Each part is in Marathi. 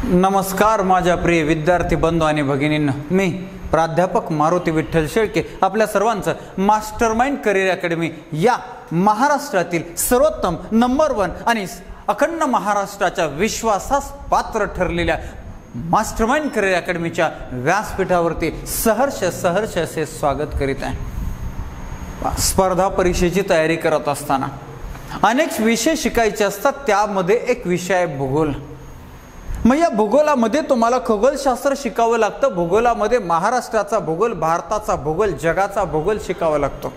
नमस्कार माझ्या प्रिय विद्यार्थी बंधू आणि भगिनींनो, मी प्राध्यापक मारुती विठ्ठल शेळके आपल्या सर्वांचं मास्टरमाइंड करिअर अकॅडमी या महाराष्ट्रातील सर्वोत्तम नंबर 1 आणि अखंड महाराष्ट्राच्या विश्वासास पात्र ठरलेल्या मास्टरमाइंड करिअर अकॅडमीच्या व्यासपीठावरती सहर्ष असे स्वागत करीत आहे। स्पर्धा परीक्षेची तयारी करत असताना अनेक विषय शिकायचे असतात, त्यामध्ये एक विषय आहे भूगोल। मग या भूगोलामध्ये तुम्हाला खगोलशास्त्र शिकावं लागतं। भूगोलामध्ये महाराष्ट्राचा भूगोल, भारताचा भूगोल, जगाचा भूगोल शिकावा लागतो।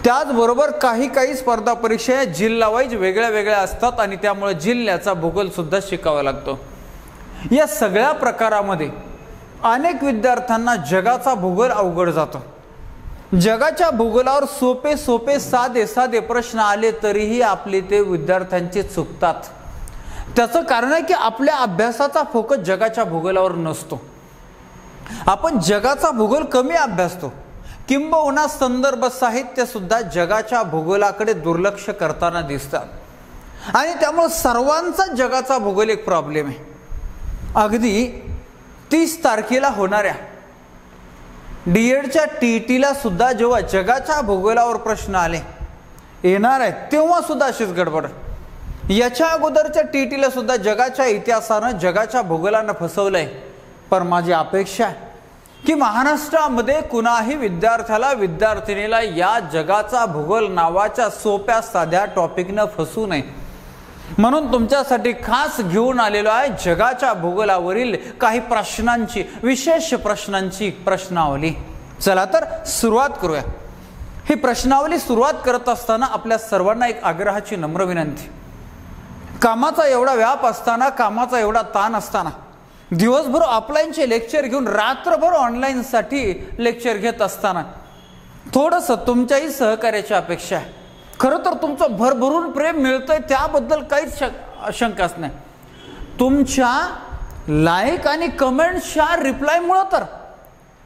त्याचबरोबर काही स्पर्धा परीक्षा जिल्हा वाईज वेगळ्या असतात आणि त्यामुळे जिल्ह्याचा भूगोल सुद्धा शिकावा लागतो। या सगळ्या प्रकारामध्ये अनेक विद्यार्थ्यांना जगाचा भूगोल अवघड जातो। जगाच्या भूगोलावर सोपे साधे प्रश्न आले तरीही आपले ते विद्यार्थ्यांचे चुकतात। त्याचं कारण आहे की आपल्या अभ्यासाचा फोकस जगाच्या भूगोलावर नसतो। आपण जगाचा भूगोल कमी अभ्यासतो, किंबहुना संदर्भ साहित्य सुद्धा जगाच्या भूगोलाकडे दुर्लक्ष करताना दिसतात आणि त्यामुळे सर्वांचा जगाचा भूगोल एक प्रॉब्लेम आहे। अगदी 30 तारखेला होणाऱ्या डीएडच्या टीईटीला सुद्धा जेव्हा जगाच्या भूगोलावर प्रश्न आले येणार आहेत तेव्हा सुद्धा अशीच गडबड। याच्या अगोदरच्या टीईटीला सुद्धा जगाच्या इतिहासानं, जगाच्या भूगोलानं फसवलंय। पण माझी अपेक्षा आहे की महाराष्ट्रामध्ये कुणाही विद्यार्थीनीला या जगाचा भूगोल नावाच्या सोप्या साध्या टॉपिकनं फसू नये, म्हणून तुमच्यासाठी खास घेऊन आलेलो आहे जगाच्या भूगोलावरील काही प्रश्नांची, विशेष प्रश्नांची प्रश्नावली। चला तर सुरुवात करूया। ही प्रश्नावली सुरुवात करत असताना आपल्या सर्वांना एक आग्रहाची नम्र विनंती। कामाचा एवढा व्याप असताना, कामाचा एवढा ताण असताना, दिवसभर ऑफलाईनचे लेक्चर घेऊन रात्रभर ऑनलाईन साठी लेक्चर घेत असताना थोडंसं तुमच्याही सहकार्याची अपेक्षा आहे। खरं तर तुमचं भरभरून प्रेम मिळतंय त्याबद्दल काहीच शंकाच नाही। तुमच्या लाईक आणि कमेंट्सच्या रिप्लायमुळे तर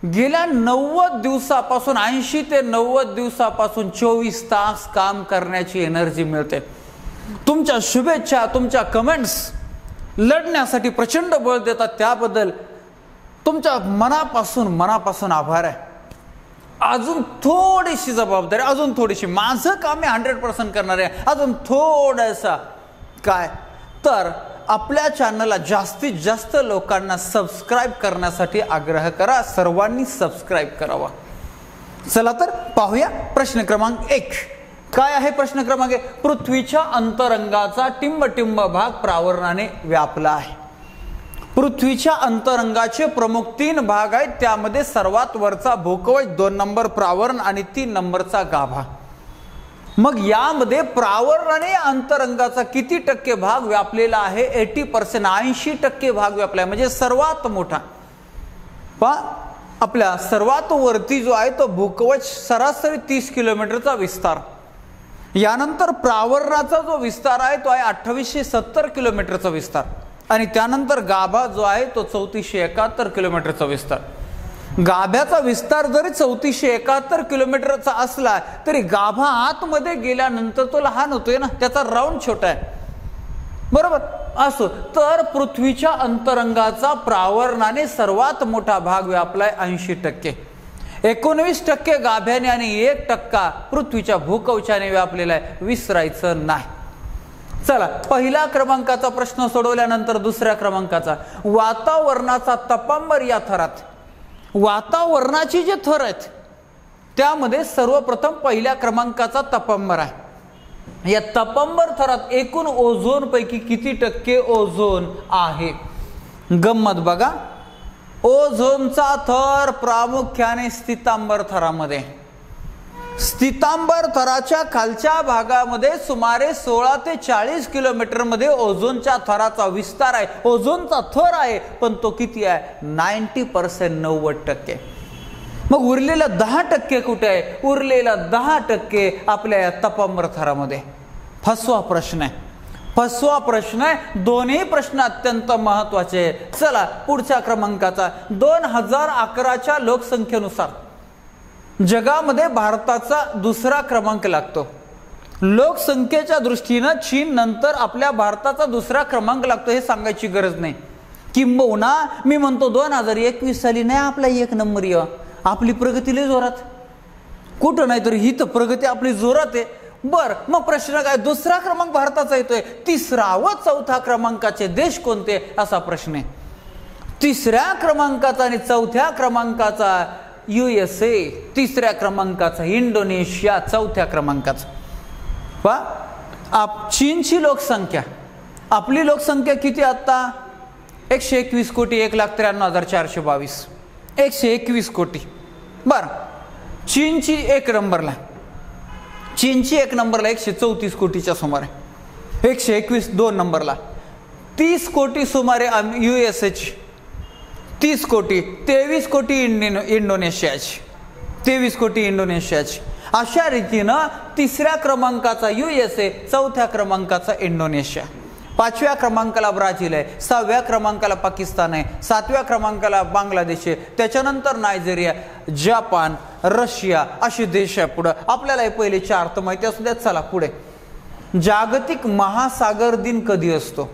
गेल्या 90 दिवसापासून, 80 ते 90 दिवसापासून 24 तास काम करण्याची एनर्जी मिळते। तुमच्या शुभेच्छा, तुमच्या कमेंट्स लढण्यासाठी प्रचंड बळ देतात, त्याबद्दल तुमच्या मनापासून आभार आहे। अजून थोडीशी जबाबदारी, अजून थोडीशी, माझं काम आहे 100% करणार आहे, अजून थोडंसं काय तर आपल्या चॅनलला जास्तीत जास्त लोकांना सबस्क्राईब करण्यासाठी आग्रह करा। सर्वांनी सबस्क्राईब करावा। चला तर पाहूया प्रश्न क्रमांक 1 काय आहे। प्रश्न क्रमांक 1, पृथ्वीच्या अंतरंगाचा टिंब भाग प्रावरणाने व्यापला आहे। पृथ्वीच्या अंतरंगाचे प्रमुख 3 भाग आहेत, त्यामध्ये सर्वात वरचा भूकवच, 2 नंबर प्रावरण आणि 3 नंबरचा गाभा। मग यामध्ये प्रावरणाने अंतरंगाचा किती टक्के भाग व्यापलेला आहे? 80%, 80% भाग व्यापला आहे, म्हणजे सर्वात मोठा। आपल्या सर्वात वरती जो आहे तो भूकवच, सरासरी 30 किलोमीटरचा विस्तार। यानंतर प्रावरणाचा जो विस्तार आहे तो आहे 2870 किलोमीटरचा विस्तार आणि त्यानंतर गाभा जो आहे तो 3471 किलोमीटरचा विस्तार। गाभ्याचा विस्तार जरी 3471 किलोमीटरचा असला तरी गाभा आतमध्ये गेल्यानंतर तो लहान होतोय ना, त्याचा राऊंड छोटा आहे, बरोबर। असो तर पृथ्वीच्या अंतरंगाचा प्रावरणाने सर्वात मोठा भाग व्यापलाय 80%, 19% गाभ्याने आणि 1% पृथ्वीच्या भूकवचाने व्यापलेला आहे, विसरायचं नाही। चला पहिल्या क्रमांकाचा प्रश्न सोडवल्यानंतर दुसऱ्या क्रमांकाचा, वातावरणाचा तपांबर या थरात, वातावरणाची जे थर आहेत त्यामध्ये सर्वप्रथम पहिल्या क्रमांकाचा तपांबर आहे। या तपांबर थरात एकूण ओझोन पैकी किती टक्के ओझोन आहे? गंमत बघा, ओझोनचा थर प्रामुख्याने स्थितांबर थरामध्ये, स्थितांबर थराच्या खालच्या भागामध्ये सुमारे 16 ते 40 किलोमीटर मध्ये ओझोनच्या थराचा विस्तार आहे, ओझोनचा थर आहे, पण तो किती आहे? 90%, 90%। मग उरलेला 10% कुठे आहे? उरलेला 10% आपल्या या तपांबर थरामध्ये। फसवा प्रश्न आहे, फसवा प्रश्न आहे। दोन्ही प्रश्न अत्यंत महत्वाचे आहेत। चला पुढच्या क्रमांकाचा, 2011च्या लोकसंख्येनुसार जगामध्ये भारताचा दुसरा क्रमांक लागतो। लोकसंख्येच्या दृष्टीने चीन नंतर आपल्या भारताचा दुसरा क्रमांक लागतो हे सांगायची गरज नाही। किंबहुना मी म्हणतो 2021 साली नाही आपला 1 नंबर या, आपली प्रगती लय जोरात, कुठं नाही तर ही तर प्रगती आपली जोरात आहे. बर, मग प्रश्न काय, दुसरा क्रमांक भारताचा येतोय, तिसरा व चौथा क्रमांकाचे देश कोणते असा प्रश्न आहे. तिसऱ्या क्रमांकाचा आणि चौथ्या क्रमांकाचा USA, तिसऱ्या क्रमांकाचा इंडोनेशिया, चौथ्या क्रमांकाचा चीनची लोकसंख्या, आपली लोकसंख्या किती आता 121 कोटी 1,93,422, 121 कोटी. बर, चीनची 1 नंबरला 134 कोटीच्या सुमारे, 121 2 नंबरला, 30 कोटी सुमारे USA ची, 30 कोटी, 23 कोटी इंडोनेशियाची, 23 कोटी इंडोनेशियाची. अशा रीतीनं तिसऱ्या क्रमांकाचा USA, चौथ्या क्रमांकाचा इंडोनेशिया, 5व्या क्रमांकाला ब्राझील आहे, 6व्या क्रमांकाला पाकिस्तान आहे, 7व्या क्रमांकाला बांगलादेश आहे, त्याच्यानंतर नायजेरिया, जपान, रशिया असे देश आहे. पुढे आपल्याला हे पहिले 4 तर माहिती असू द्या. चला पुढे, जागतिक महासागर दिन कधी असतो?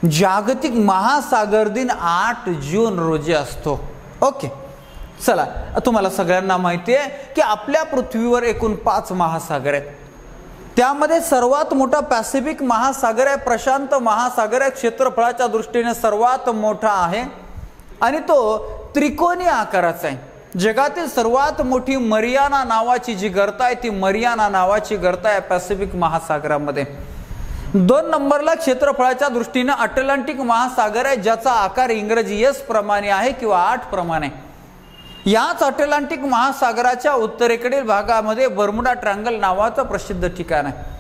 जागतिक महासागर दिन 8 जून रोजी असतो. ओके, चला, तुम्हाला सगळ्यांना माहिती आहे की आपल्या पृथ्वीवर एकूण 5 महासागर आहेत. त्यामध्ये सर्वात मोठा पॅसिफिक महासागर आहे, प्रशांत महासागर आहे, क्षेत्रफळाच्या दृष्टीने सर्वात मोठा आहे आणि तो त्रिकोणी आकाराचा आहे. जगातील सर्वात मोठी मरियाना नावाची जी गर्त आहे, ती मरियाना नावाची गर्त आहे पॅसिफिक महासागरामध्ये. 2 नंबरला क्षेत्रफळाच्या दृष्टीने अटलांटिक महासागर आहे, ज्याचा आकार इंग्रजी S प्रमाणे आहे किंवा 8 प्रमाणे. याच अटलांटिक महासागराच्या उत्तरेकडील भागामध्ये बर्मुडा ट्रँगल नावाचं प्रसिद्ध ठिकाण आहे.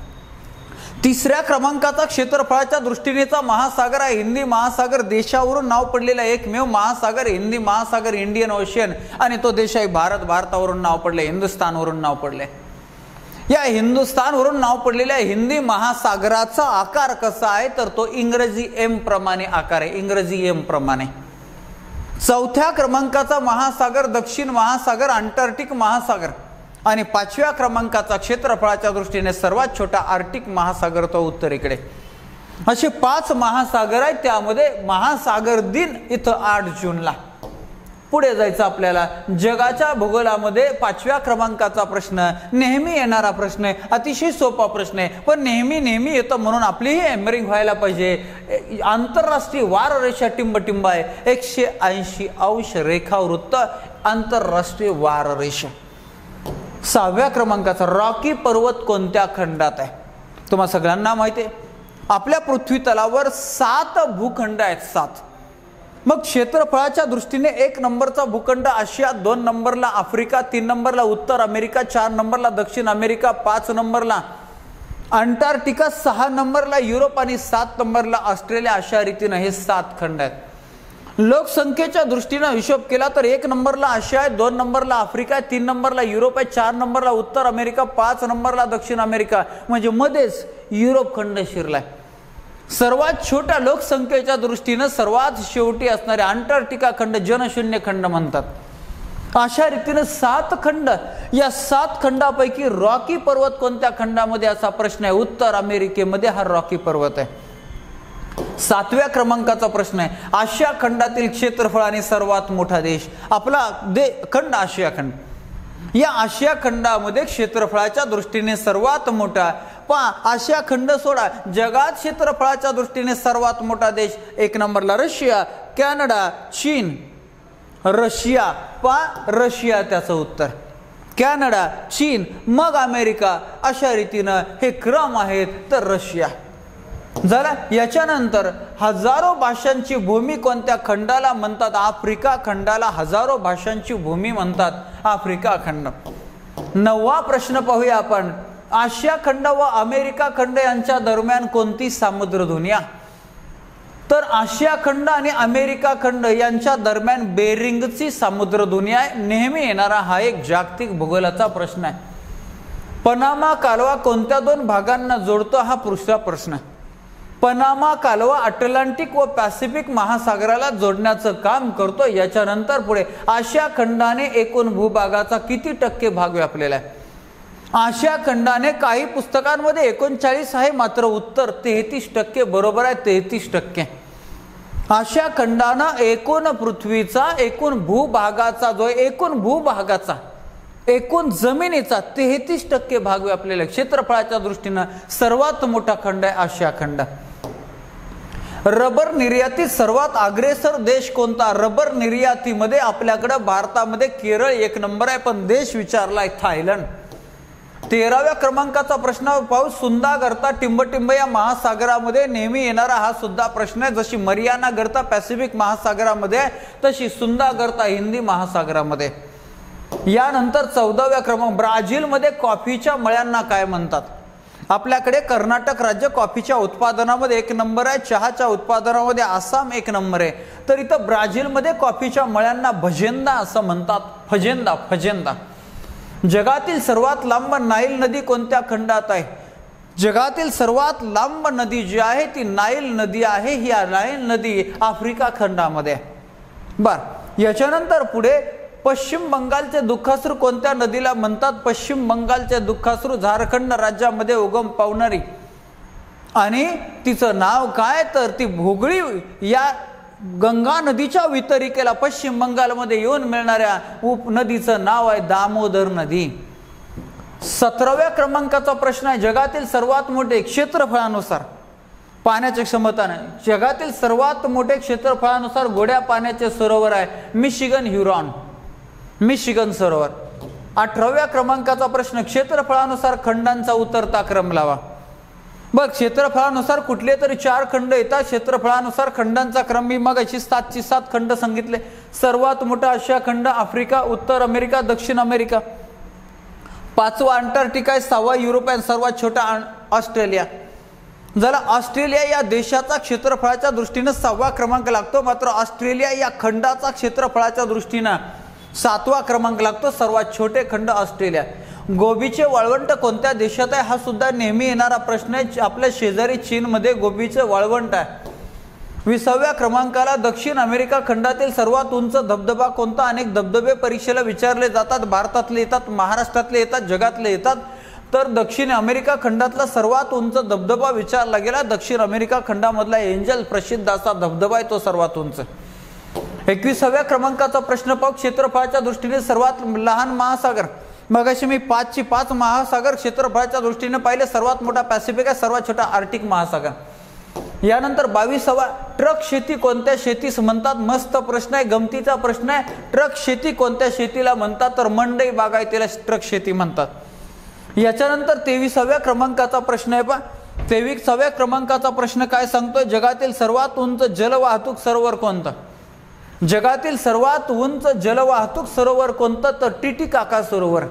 3ऱ्या क्रमांकाचा क्षेत्रफळाच्या दृष्टीनेचा महासागर आहे हिंदी महासागर, देशावरून नाव पडलेला एकमेव महासागर हिंदी महासागर, इंडियन ओशियन, आणि तो देश आहे भारत. भारतावरून नाव पडले, हिंदुस्थानवरून नाव पडले. या हिंदुस्थानवरून नाव पडलेल्या हिंदी महासागराचा आकार कसा आहे तर तो इंग्रजी M प्रमाणे आकार आहे, इंग्रजी M प्रमाणे. 4थ्या क्रमांकाचा महासागर दक्षिण महासागर, अंटार्क्टिक महासागर, आणि 5व्या क्रमांकाचा क्षेत्रफळाच्या दृष्टीने सर्वात छोटा आर्क्टिक महासागर तो उत्तरेकडे. असे 5 महासागर आहेत. त्यामध्ये महासागर दिन इथं 8 जूनला. पुढे जायचं आपल्याला, जगाच्या भूगोलामध्ये 5व्या क्रमांकाचा प्रश्न नेहमी येणारा प्रश्न आहे, अतिशय सोपा प्रश्न आहे, पण नेहमी येतो म्हणून आपलीही एम्बरिंग व्हायला पाहिजे. आंतरराष्ट्रीय वाररेषा टिंबटिंब आहे, 180 अंश रेखावृत्त आंतरराष्ट्रीय वाररेषा. 6व्या क्रमांकाचा रॉकी पर्वत कोणत्या खंडात आहे? तुम्हाला सगळ्यांना माहिती आहे आपल्या पृथ्वी तलावर 7 भूखंड आहेत, 7. मग क्षेत्रफळाच्या दृष्टीने 1 नंबरचा भूखंड आशिया, 2 नंबरला आफ्रिका, 3 नंबरला उत्तर अमेरिका, 4 नंबरला दक्षिण अमेरिका, 5 नंबरला अंटार्क्टिका, 6 नंबरला युरोप आणि 7 नंबरला ऑस्ट्रेलिया. अशा रीतीने हे 7 खंड आहेत. लोकसंख्येच्या दृष्टीने हिशोब केला तर 1 नंबरला आशिया आहे, 2 नंबरला आफ्रिका, 3 नंबरला युरोप आहे, 4 नंबरला उत्तर अमेरिका, 5 नंबरला दक्षिण अमेरिका, म्हणजे मध्येच युरोप खंड शिरलाय. सर्वात छोट्या लोकसंख्येच्या दृष्टीने सर्वात शेवटी असणारे अंटार्क्टिका खंड जनशून्य खंड म्हणतात. अशा रीतीने 7 खंड. या 7 खंडापैकी रॉकी पर्वत कोणत्या खंडामध्ये असा प्रश्न आहे? उत्तर अमेरिकेमध्ये हा रॉकी पर्वत आहे. 7व्या क्रमांकाचा प्रश्न आहे, आशिया खंडातील क्षेत्रफळाने सर्वात मोठा देश. आपला खंड आशिया खंड. या आशिया खंडामध्ये क्षेत्रफळाच्या दृष्टीने सर्वात मोठा, आशिया खंड सोडा, जगात क्षेत्रफळाच्या दृष्टीने सर्वात मोठा देश 1 नंबरला रशिया, कॅनडा, चीन, रशिया. रशिया त्याचं उत्तर, कॅनडा, चीन, मग अमेरिका. अशा रीतीनं हे क्रम आहेत. तर रशिया झाला. याच्यानंतर हजारो भाषांची भूमी कोणत्या खंडाला म्हणतात? आफ्रिका खंडाला हजारो भाषांची भूमी म्हणतात, आफ्रिका खंड. 9वा प्रश्न पाहूया आपण. आशिया खंड व अमेरिका खंड यांच्या दरम्यान कोणती सामुद्रधुनी आहे? तर आशिया खंड आणि अमेरिका खंड यांच्या दरम्यान बेरिंगची सामुद्रधुनी आहे. नेहमी येणारा हा एक जागतिक भूगोलाचा प्रश्न आहे. पनामा कालवा कोणत्या 2 भागांना जोडतो? हा पुढचा प्रश्न. पनामा कालवा अटलांटिक व पॅसिफिक महासागराला जोडण्याचं काम करतो. याच्यानंतर पुढे आशिया खंडाने एकूण भूभागाचा किती टक्के भाग व्यापलेला आहे? आशिया खंडाने काही पुस्तकांमध्ये 39 आहे, मात्र उत्तर 33% बरोबर आहे, 33%. आशिया खंडानं एकूण पृथ्वीचा, एकूण भूभागाचा जो एकूण भूभागाचा, एकूण जमिनीचा 33% भाग व्यापलेला क्षेत्रफळाच्या दृष्टीनं सर्वात मोठा खंड आहे आशिया खंड. रबर निर्यातीत सर्वात अग्रेसर देश कोणता? रबर निर्यातीमध्ये आपल्याकडे भारतामध्ये केरळ 1 नंबर आहे, पण देश विचारलाय थायलंड. 13व्या क्रमांकाचा प्रश्न पाहू. सुंदागर्ता टिंबटिंब या महासागरामध्ये नेहमी येणारा हा सुद्धा प्रश्न आहे. जशी मरियाना गर्ता पॅसिफिक महासागरामध्ये तशी सुंदागर्ता हिंदी महासागरामध्ये. यानंतर 14व्या क्रमांक ब्राझीलमध्ये कॉफीच्या मळ्यांना काय म्हणतात? आपल्याकडे कर्नाटक राज्य कॉफीच्या उत्पादनामध्ये 1 नंबर आहे, चहाच्या उत्पादनामध्ये आसाम 1 नंबर आहे. तर इथं ब्राझीलमध्ये कॉफीच्या मळ्यांना भजेंदा असं म्हणतात. फजेंदा. जगातील सर्वात लांब नाईल नदी कोणत्या खंडात आहे? जगातील सर्वात लांब नदी जी आहे ती नाईल नदी आहे. ही नाईल नदी आफ्रिका खंडामध्ये आहे. बर, याच्यानंतर पुढे पश्चिम बंगालचे दुःखाश्रू कोणत्या नदीला म्हणतात? पश्चिम बंगालचे दुःखाश्रू झारखंड राज्यामध्ये उगम पावणारी आणि तिचं नाव काय? तर ती भोगळी या गंगा नदीच्या वितरिकेला पश्चिम बंगालमध्ये येऊन मिळणाऱ्या उपनदीचं नाव आहे दामोदर नदी. 17व्या क्रमांकाचा प्रश्न आहे. जगातील सर्वात मोठे क्षेत्रफळानुसार पाण्याच्या क्षमताने जगातील सर्वात मोठे क्षेत्रफळानुसार गोड्या पाण्याचे सरोवर आहे मिशिगन सरोवर. 18व्या क्रमांकाचा प्रश्न. क्षेत्रफळानुसार खंडांचा उतरता क्रम लावा. बघ, क्षेत्रफळानुसार कुठले तरी 4 खंड येतात. क्षेत्रफळानुसार खंडांचा क्रम मी मग अशी 7 खंड सांगितले. सर्वात मोठा आशिया खंड आफ्रिका, उत्तर अमेरिका, दक्षिण अमेरिका. 5वा अंटार्क्टिका आहे, 6वा युरोप आहे, सर्वात छोटा ऑस्ट्रेलिया. जरा ऑस्ट्रेलिया या देशाचा क्षेत्रफळाच्या दृष्टीने 6वा क्रमांक लागतो, मात्र ऑस्ट्रेलिया या खंडाचा क्षेत्रफळाच्या दृष्टीने 7वा क्रमांक लागतो. सर्वात छोटे खंड ऑस्ट्रेलिया. गोबीचे वाळवंट कोणत्या देशात आहे? हा सुद्धा नेहमी येणारा प्रश्न आहे. आपल्या शेजारी चीनमध्ये गोबीचे वाळवंट आहे. 20व्या क्रमांकाला दक्षिण अमेरिका खंडातील सर्वात उंच धबधबा कोणता? अनेक धबधबे परीक्षेला विचारले जातात. भारतातले येतात, महाराष्ट्रातले येतात, जगातले येतात. तर दक्षिण अमेरिका खंडातला सर्वात उंच धबधबा विचारला गेला. दक्षिण अमेरिका खंडामधला एंजल प्रसिद्ध असा धबधबा आहे, तो सर्वात उंच. 21व्या क्रमांकाचा प्रश्न पाहू. क्षेत्रफळाच्या दृष्टीने सर्वात लहान महासागर. मग अशी मी 5 महासागर क्षेत्रफळाच्या दृष्टीने पाहिले. सर्वात मोठा पॅसिफिक आहे, सर्वात छोटा आर्टिक महासागर. यानंतर 22वा ट्रक शेती कोणत्या शेतीस म्हणतात? मस्त प्रश्न आहे, गमतीचा प्रश्न आहे. ट्रक शेती कोणत्या शेतीला म्हणतात? तर मंडई बागायतीला ट्रक शेती म्हणतात. याच्यानंतर 23व्या क्रमांकाचा प्रश्न आहे. पहा, 23व्या क्रमांकाचा प्रश्न काय सांगतोय? जगातील सर्वात उंच जलवाहतूक सरोवर कोणतं? जगातील सर्वात उंच जलवाहतूक सरोवर कोणतं? तर टिटिकाका सरोवर.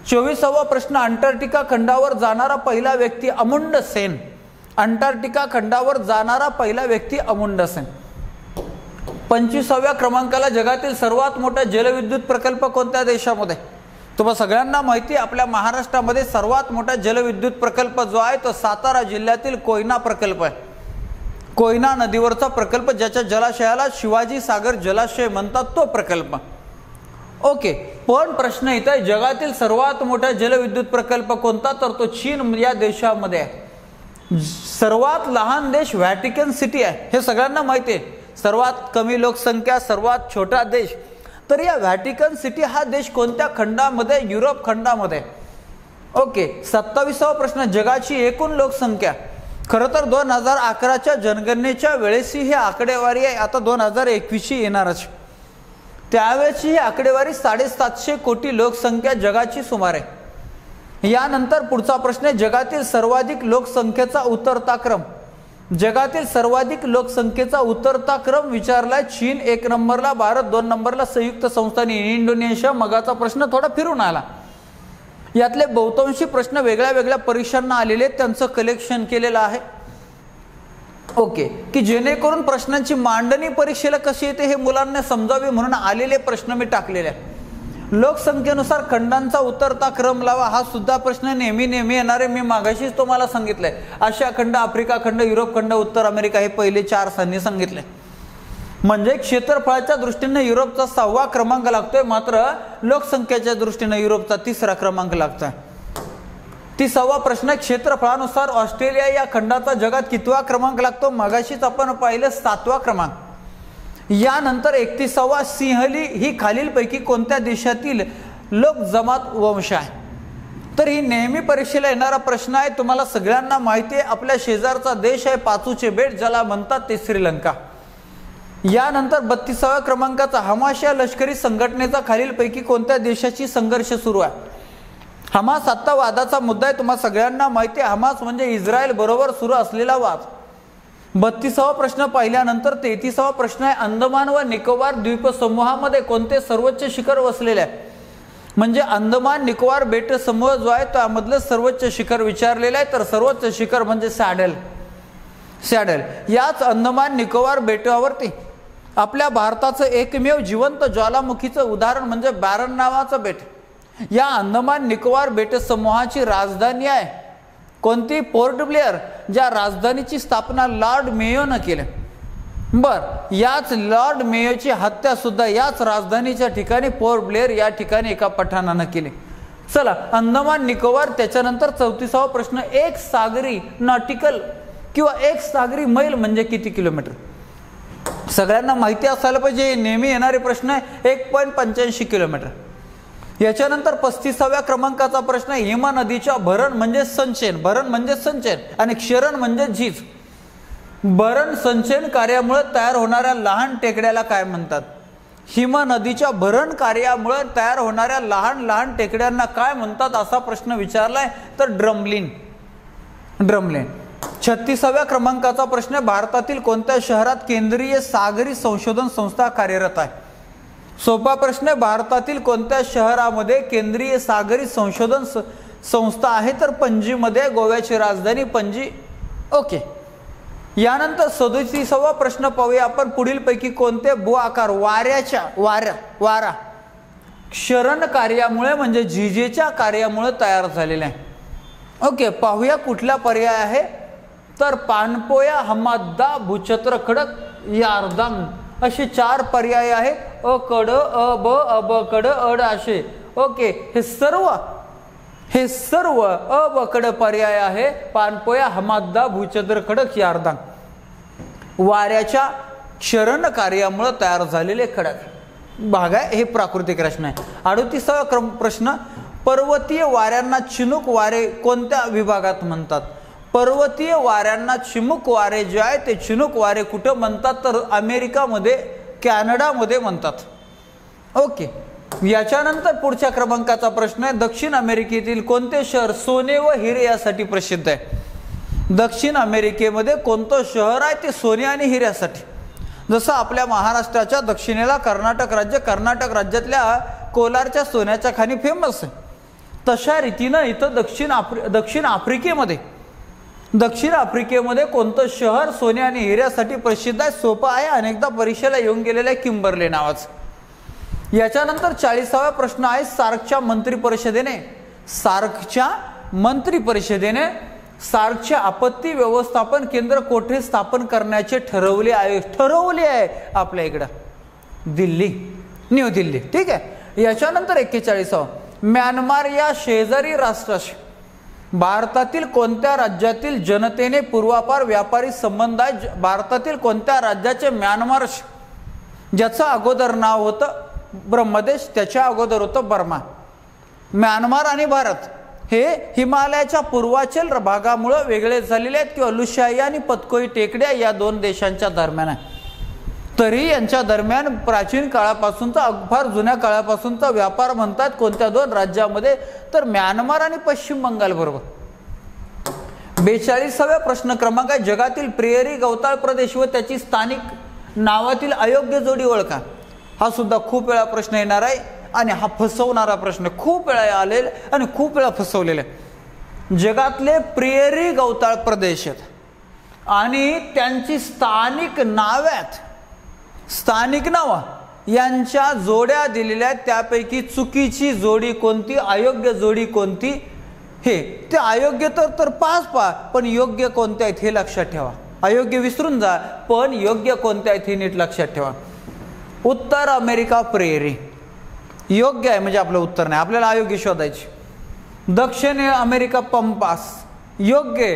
24वा प्रश्न. अंटार्क्टिका खंडावर जाणारा पहिला व्यक्ती अमुंड सेन. अंटार्क्टिका खंडावर जाणारा पहिला व्यक्ती अमुंड सेन. 25व्या क्रमांकाला जगातील सर्वात मोठा जलविद्युत प्रकल्प कोणत्या देशामध्ये? तुम्हाला सगळ्यांना माहिती आहे, आपल्या महाराष्ट्रामध्ये सर्वात मोठा जलविद्युत प्रकल्प जो आहे तो सातारा जिल्ह्यातील कोयना प्रकल्प आहे. कोयना नदीवरचा प्रकल्प, ज्याच्या जलाशयाला शिवाजी सागर जलाशय म्हणतात, तो प्रकल्प. ओके, पण प्रश्न इथं आहे, जगातील सर्वात मोठा जलविद्युत प्रकल्प कोणता? तर तो चीन या देशामध्ये आहे. सर्वात लहान देश व्हॅटिकन सिटी आहे, हे सगळ्यांना माहिती आहे. सर्वात कमी लोकसंख्या, सर्वात छोटा देश. तर या व्हॅटिकन सिटी हा देश कोणत्या खंडामध्ये? युरोप खंडामध्ये. ओके, 27वा प्रश्न. जगाची एकूण लोकसंख्या. खरं तर 2011च्या जनगणनेच्या वेळेस ही आकडेवारी आहे, आता 2021 येणारच. त्यावेळेची ही आकडेवारी 750 कोटी लोकसंख्या जगाची सुमारे. यानंतर पुढचा प्रश्न आहे, जगातील सर्वाधिक लोकसंख्येचा उतरता क्रम. जगातील सर्वाधिक लोकसंख्येचा उतरता क्रम विचारलाय. चीन 1 नंबरला, भारत 2 नंबरला, संयुक्त संस्थाने इंडोनेशिया. मगाचा प्रश्न थोडा फिरून आला. यातले बहुतांशी प्रश्न वेगळ्या वेगळ्या परीक्षांना आलेले, त्यांचं कलेक्शन केलेलं आहे. ओके, की जेणेकरून प्रश्नांची मांडणी परीक्षेला कशी येते हे मुलांना समजावे म्हणून आलेले प्रश्न मी टाकलेले आहे. लोकसंख्येनुसार खंडांचा उतरता क्रम लावा, हा सुद्धा प्रश्न नेहमी येणारे. मी मागाशीच तुम्हाला सांगितलंय, आशिया खंड, आफ्रिका खंड, युरोप खंड, उत्तर अमेरिका हे पहिले 4 स्थानी सांगितले. म्हणजे क्षेत्रफळाच्या दृष्टीने युरोपचा 6वा क्रमांक लागतोय, मात्र लोकसंख्येच्या दृष्टीने युरोपचा 3रा क्रमांक लागतोय. 30वा प्रश्न, क्षेत्रफळानुसार ऑस्ट्रेलिया या खंडाचा जगात कितवा क्रमांक लागतो? मगाशीच आपण पाहिलं 7वा क्रमांक। यानंतर 31वा, सिंहली ही खालीलपैकी कोणत्या देशातील लोक जमात वंश आहे? तर ही नेहमी परीक्षेला येणारा प्रश्न आहे, तुम्हाला सगळ्यांना माहिती आहे, आपल्या शेजारचा देश आहे पाचूचे बेट, ज्याला म्हणतात ते श्रीलंका। यानंतर 32व्या क्रमांकाचा, हमास या लष्करी संघटनेचा खालीलपैकी कोणत्या देशाशी संघर्ष सुरू आहे? हमास आत्ता वादाचा मुद्दा आहे, तुम्हाला सगळ्यांना माहिती आहे, हमास म्हणजे इस्रायल बरोबर सुरू असलेला वाद। 32वा प्रश्न पाहिल्यानंतर 33वा प्रश्न आहे, अंदमान व निकोबार द्वीपसमूहामध्ये कोणते सर्वोच्च शिखर वसलेले आहे? म्हणजे अंदमान निकोबार बेट समूह जो आहे त्यामधलं सर्वोच्च शिखर विचारलेलं आहे, तर सर्वोच्च शिखर म्हणजे सॅडल। याच अंदमान निकोबार बेटावरती आपल्या भारताचं एकमेव जिवंत ज्वालामुखीचं उदाहरण म्हणजे बॅरन नावाचं बेट। या अंदमान निकोबार बेट समूहाची राजधानी आहे कोणती? पोर्ट ब्लेअर, ज्या राजधानीची स्थापना लॉर्ड मेयोनं केली। याच लॉर्ड मेयोची हत्या सुद्धा याच राजधानीच्या ठिकाणी पोर्ट ब्लेअर या ठिकाणी एका पठाणानं केली। चला, अंदमान निकोबार। त्याच्यानंतर 34वा प्रश्न, एक सागरी नॉटिकल किंवा एक सागरी मैल म्हणजे किती किलोमीटर? सगळ्यांना माहिती असायला पाहिजे, नेहमी येणारे प्रश्न आहे, 1.85 किलोमीटर। याच्यानंतर 35व्या क्रमांकाचा प्रश्न, हिमा नदीच्या भरण म्हणजे संचयन आणि क्षरण म्हणजे झीज। भरण संचयन कार्यामुळे तयार होणाऱ्या लहान टेकड्याला काय म्हणतात? हिमा नदीच्या भरण कार्यामुळे तयार होणाऱ्या लहान लहान टेकड्यांना काय म्हणतात असा प्रश्न विचारलाय, तर ड्रमलिन। 36व्या क्रमांकाचा प्रश्न, भारतातील कोणत्या शहरात केंद्रीय सागरी संशोधन संस्था कार्यरत आहे? सोपा प्रश्न आहे, भारतातील कोणत्या शहरामध्ये केंद्रीय सागरी संशोधन संस्था आहे? तर पणजीमध्ये, गोव्याची राजधानी पणजी। ओके। यानंतर 37वा प्रश्न पाहूया आपण, पुढीलपैकी कोणते भू आकार वारा क्षरण कार्यामुळे म्हणजे झिजेच्या कार्यामुळे तयार झालेले आहे? ओके, पाहूया कुठला पर्याय आहे, तर पानपोया, हमाद्दा, भूछत्र खडक, यारदांग असे 4 पर्याय आहेत। अ कड, अ ब, अब कड, अड असे। ओके, हे सर्व अ ब कड पर्याय आहे, पानपोया, हमाद्दा, भूछत्र खडक, यारदांग वाऱ्याच्या क्षरण कार्यामुळे तयार झालेले खडक भाग आहे। हे प्राकृतिक रचना आहे। 38वा प्रश्न, पर्वतीय वाऱ्यांना चिनूक वारे कोणत्या विभागात म्हणतात? पर्वतीय वाऱ्यांना चिमूक वारे जे आहे ते चिनूक वारे कुठं म्हणतात? तर अमेरिकामध्ये, कॅनडामध्ये म्हणतात। ओके। याच्यानंतर पुढच्या क्रमांकाचा प्रश्न आहे, दक्षिण अमेरिकेतील कोणते शहर सोने व हिरे यासाठी प्रसिद्ध आहे? दक्षिण अमेरिकेमध्ये कोणतं शहर आहे ते सोने आणि हिऱ्यासाठी? जसं आपल्या महाराष्ट्राच्या दक्षिणेला कर्नाटक राज्य, कर्नाटक राज्यातल्या कोलारच्या सोन्याच्या खाणी फेमस आहे, तशा रीतीनं इथं दक्षिण आफ्रिकेमध्ये कोणतं शहर सोने आणि हिऱ्यासाठी प्रसिद्ध आहे? सोपं आहे, अनेकदा परीक्षेला येऊन गेलेलं आहे, किंबर्ले नावाचं। याच्यानंतर 40वा प्रश्न आहे, सार्कच्या मंत्रिपरिषदेने सार्कचे आपत्ती व्यवस्थापन केंद्र कोठे स्थापन करण्याचे ठरवले आहे? आपल्या इकडं न्यू दिल्ली। ठीक आहे। याच्यानंतर 41वा, म्यानमार या शेजारी राष्ट्राशी भारतातील कोणत्या राज्यातील जनतेने पूर्वापार व्यापारी संबंध आहे? भारतातील कोणत्या राज्याचे म्यानमारशी, ज्याचं अगोदर नाव होतं ब्रह्मदेश, त्याच्या अगोदर होतं बर्मा। म्यानमार आणि भारत हे हिमालयाच्या पूर्वाचल भागामुळे वेगळे झालेले आहेत, किंवा लुशाई आणि पतकोई टेकड्या या 2 देशांच्या दरम्यान आहे। तरी यांच्या दरम्यान प्राचीन काळापासूनचा, फार जुन्या काळापासूनचा व्यापार म्हणतात कोणत्या 2 राज्यामध्ये? तर म्यानमार आणि पश्चिम बंगाल बरोबर। 42व्या प्रश्न क्रमांक आहे, जगातील प्रियरी गवताळ प्रदेश व त्याची स्थानिक नावातील अयोग्य जोडी ओळखा। हा सुद्धा खूप वेळा प्रश्न येणार आहे आणि हा फसवणारा प्रश्न, खूप वेळा आलेला आणि खूप वेळा फसवलेला आहे। जगातले प्रियरी गवताळ प्रदेश आहेत आणि त्यांची स्थानिक नाव यांच्या जोड्या दिलेल्या आहेत, त्यापैकी चुकीची जोडी कोणती, अयोग्य जोडी कोणती? ते अयोग्य तर 5 पण योग्य कोणत्या आहेत हे लक्षात ठेवा। अयोग्य विसरून जा, पण योग्य कोणत्या आहेत हे नीट लक्षात ठेवा। उत्तर अमेरिका प्रेरी योग्य आहे, म्हणजे आपलं उत्तर नाही, आपल्याला अयोग्य शोधायची। दक्षिण अमेरिका पंपास योग्य आहे,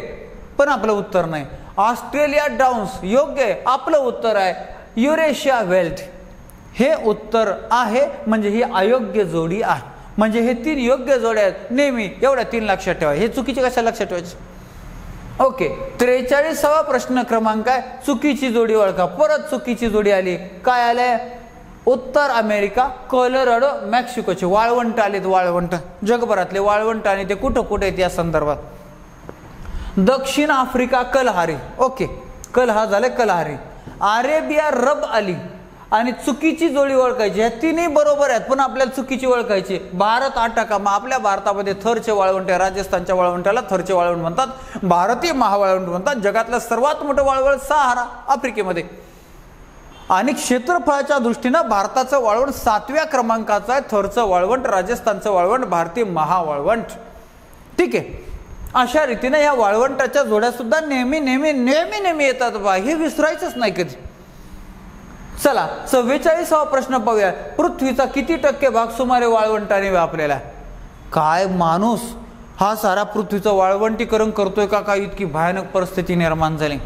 पण आपलं उत्तर नाही. ऑस्ट्रेलिया डाऊन्स योग्य आहे, आपलं उत्तर आहे युरेशिया वेल्ट. हे उत्तर आहे, म्हणजे ही अयोग्य जोडी आहे. म्हणजे हे 3 योग्य जोड्या आहेत. नेहमी एवढ्या 3 लक्षात ठेवा. हे चुकीचे कशा लक्षात ठेवायचे? ओके. 43वा प्रश्न क्रमांक आहे चुकीची जोडी ओळखा. परत चुकीची जोडी आली. काय आलंय? उत्तर अमेरिका, कोलोराडो, मेक्सिकोचे वाळवंट आलेत. वाळवंट जगभरातले वाळवंट आणि ते कुठं कुठे आहेत या संदर्भात. दक्षिण आफ्रिका कलहारी. ओके, कलहा झाले कलहारी. अरेबिया रब आली. आणि चुकीची जोडी ओळखायची. ह्या 3ही बरोबर आहेत, पण आपल्याला चुकीची ओळखायची. भारत अटाकामा. आपल्या भारतामध्ये थरचे वाळवंट आहे. राजस्थानच्या वाळवंटाला थरचे वाळवंट म्हणतात. भारतीय महावाळवंट म्हणतात. जगातलं सर्वात मोठं वाळवंट सहारा आफ्रिकेमध्ये. आणि क्षेत्रफळाच्या दृष्टीनं भारताचं वाळवंट 7व्या क्रमांकाचं आहे. थरचं वाळवंट, राजस्थानचं वाळवंट, भारतीय महावाळवंट. ठीक आहे. अशा रीतीने या वाळवंटाच्या जोड्या सुद्धा नेहमी नेहमी नेहमी नेहमी येतात बा. हे विसरायचंच नाही कधी. चला 44वा प्रश्न पाहूया. पृथ्वीचा किती टक्के भाग सुमारे वाळवंटाने व्यापलेला आहे? काय माणूस हा सारा पृथ्वीचं वाळवंटीकरण करतोय का? काय इतकी भयानक परिस्थिती निर्माण झाली.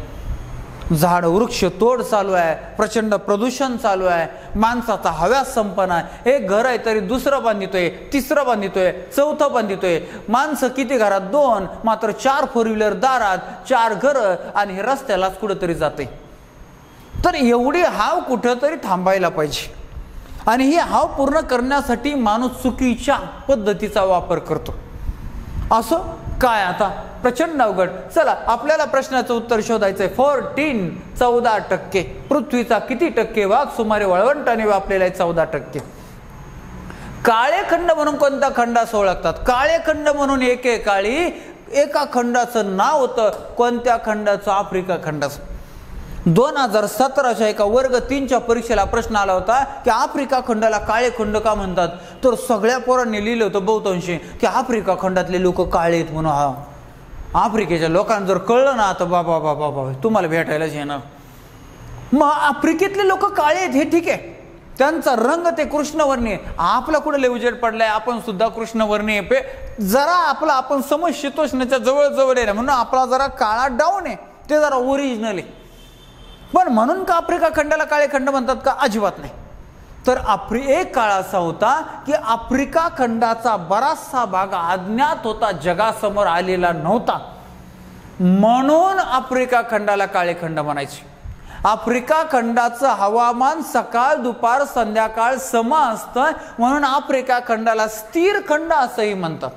झाड वृक्ष तोड चालू आहे, प्रचंड प्रदूषण चालू आहे, माणसाचा हव्यास संपन्न आहे. एक घर आहे तरी दुसरं बांधितोय, तिसरं बांधितोय, चौथं बांधितोय. माणसं किती घरात? 2, मात्र 4 4 व्हीलर दारात, 4 घरं, आणि हे रस्त्यालाच कुठंतरी जाते. तर एवढी हाव कुठंतरी थांबायला पाहिजे. आणि ही हाव पूर्ण करण्यासाठी माणूस चुकीच्या पद्धतीचा वापर करतो. असं काय आता? प्रचंड अवघड. चला आपल्याला प्रश्नाचं उत्तर शोधायचंय. 14% पृथ्वीचा किती टक्के भाग सुमारे वाळवंटाने व्यापलेला आहे? 14%. काळे खंड म्हणून कोणता खंडास ओळखतात? काळे खंड म्हणून एकेकाळी एका खंडाचं नाव होतं. कोणत्या खंडाचं? आफ्रिका खंडाचं. 2017च्या एका वर्ग 3च्या परीक्षेला प्रश्न आला होता की आफ्रिका खंडाला काळे खंड का म्हणतात? तर सगळ्या पोरांनी लिहिलं होतं बहुतांशी की आफ्रिका खंडातले लोक काळे आहेत म्हणून. हा, आफ्रिकेच्या लोकांना जर कळलं ना तर बाबा बाबा बाबा तुम्हाला भेटायलाच येणार. मग आफ्रिकेतले लोक काळे आहेत हे ठीक आहे, त्यांचा रंग ते कृष्णवर्णीय. आपला कुठे लय उजेड पडलाय, आपण सुद्धा कृष्णवर्णीय. जरा आपला आपण समशीतोष्णाच्या जवळ जवळ आहे ना, म्हणून आपला जरा काळा डाऊन आहे, ते जरा ओरिजिनल आहे. पण म्हणून का आफ्रिका खंडाला काळे खंड म्हणतात का? अजिबात नाही. तर एक काळ असा होता की आफ्रिका खंडाचा बराचसा भाग अज्ञात होता, जगासमोर आलेला नव्हता, म्हणून आफ्रिका खंडाला काळे खंड म्हणायचे. आफ्रिका खंडाचं हवामान सकाळ दुपार संध्याकाळ सम असतं, म्हणून आफ्रिका खंडाला स्थिर खंड असंही म्हणतात.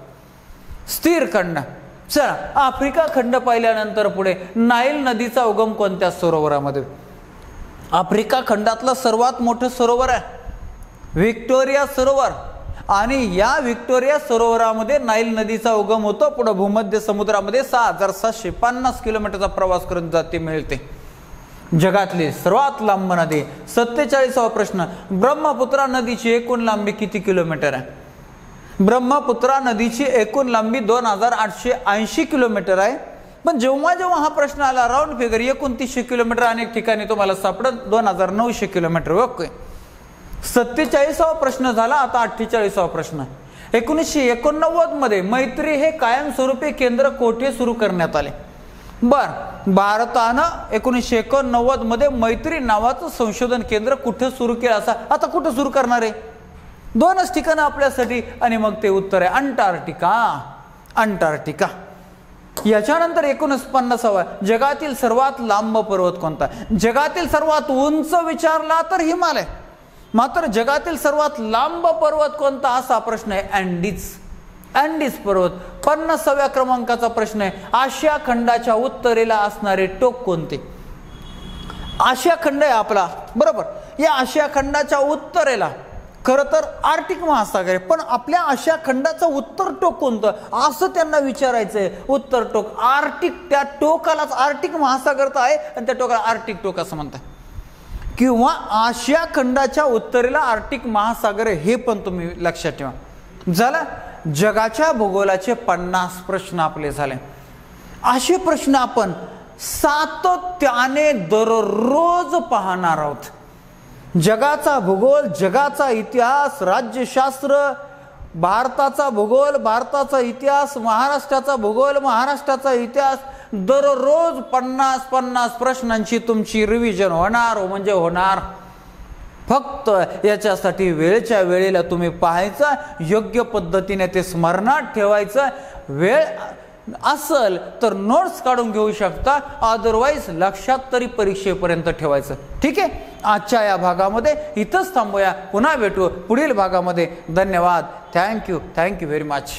स्थिर खंड. चला आफ्रिका खंड पाहिल्यानंतर पुढे नाईल नदीचा उगम कोणत्या सरोवरामध्ये? आफ्रिका खंडातलं सर्वात मोठं सरोवर आहे व्हिक्टोरिया सरोवर. आणि या व्हिक्टोरिया सरोवरामध्ये नाईल नदीचा उगम होतो. पुढे भूमध्य समुद्रामध्ये 6750 किलोमीटरचा प्रवास करून जाते मिळते. जगातली सर्वात लांब नदी. 47वा प्रश्न. ब्रह्मपुत्रा नदीची एकूण लांबी किती किलोमीटर आहे? ब्रह्मपुत्रा नदीची एकूण लांबी 2880 किलोमीटर आहे. पण जेव्हा जेव्हा हा प्रश्न आला राऊंड फिगर 2900 किलोमीटर अनेक ठिकाणी तुम्हाला सापडत 2900 किलोमीटर. ओके. 47वा प्रश्न झाला. आता 48वा प्रश्न. 1989 मध्ये मैत्री हे कायमस्वरूपी केंद्र कोठे सुरू करण्यात आले? बर, भारतानं 1989 मध्ये मैत्री नावाचं संशोधन केंद्र कुठे सुरू केलं? असा आता कुठे सुरू करणार आहे? 2च ठिकाणं आपल्यासाठी, आणि मग ते उत्तर आहे अंटार्क्टिका. अंटार्क्टिका. याच्यानंतर 49वा. जगातील सर्वात लांब पर्वत कोणता? जगातील सर्वात उंच विचारला तर हिमालय, मात्र जगातील सर्वात लांब पर्वत कोणता असा प्रश्न आहे अँडीज. अँडीज पर्वत. 50व्या क्रमांकाचा प्रश्न आहे. आशिया खंडाच्या उत्तरेला असणारे टोक कोणते? आशिया खंड आहे आपला, बरोबर. या आशिया खंडाच्या उत्तरेला खरं तर आर्टिक महासागर आहे, पण आपल्या आशिया खंडाचं उत्तर टोक कोणतं असं त्यांना विचारायचंय. उत्तर टोक आर्टिक. त्या टोकालाच आर्टिक महासागर तर आहे आणि त्या टोकाला आर्टिक टोक असं म्हणतात. किंवा आशिया खंडाच्या उत्तरेला आर्टिक महासागर आहे, हे पण तुम्ही लक्षात ठेवा. झालं. जगाच्या भूगोलाचे 50 प्रश्न आपले झाले. असे प्रश्न आपण सातत्याने दररोज पाहणार आहोत. जगाचा भूगोल, जगाचा इतिहास, राज्यशास्त्र, भारताचा भूगोल, भारताचा इतिहास, महाराष्ट्राचा भूगोल, महाराष्ट्राचा इतिहास, दररोज 50-50 प्रश्नांची तुमची रिव्हिजन होणार म्हणजे होणार. फक्त याच्यासाठी वेळच्या वेळेला तुम्ही पाहायचं, योग्य पद्धतीने ते स्मरणात ठेवायचं. वेळ असल तर नोट्स काढून घेऊ शकता, अदरवाईज लक्षात तरी परीक्षेपर्यंत ठेवायचं. ठीक आहे, आजच्या या भागामध्ये इथंच थांबूया. पुन्हा भेटू पुढील भागामध्ये. धन्यवाद. Thank you very much.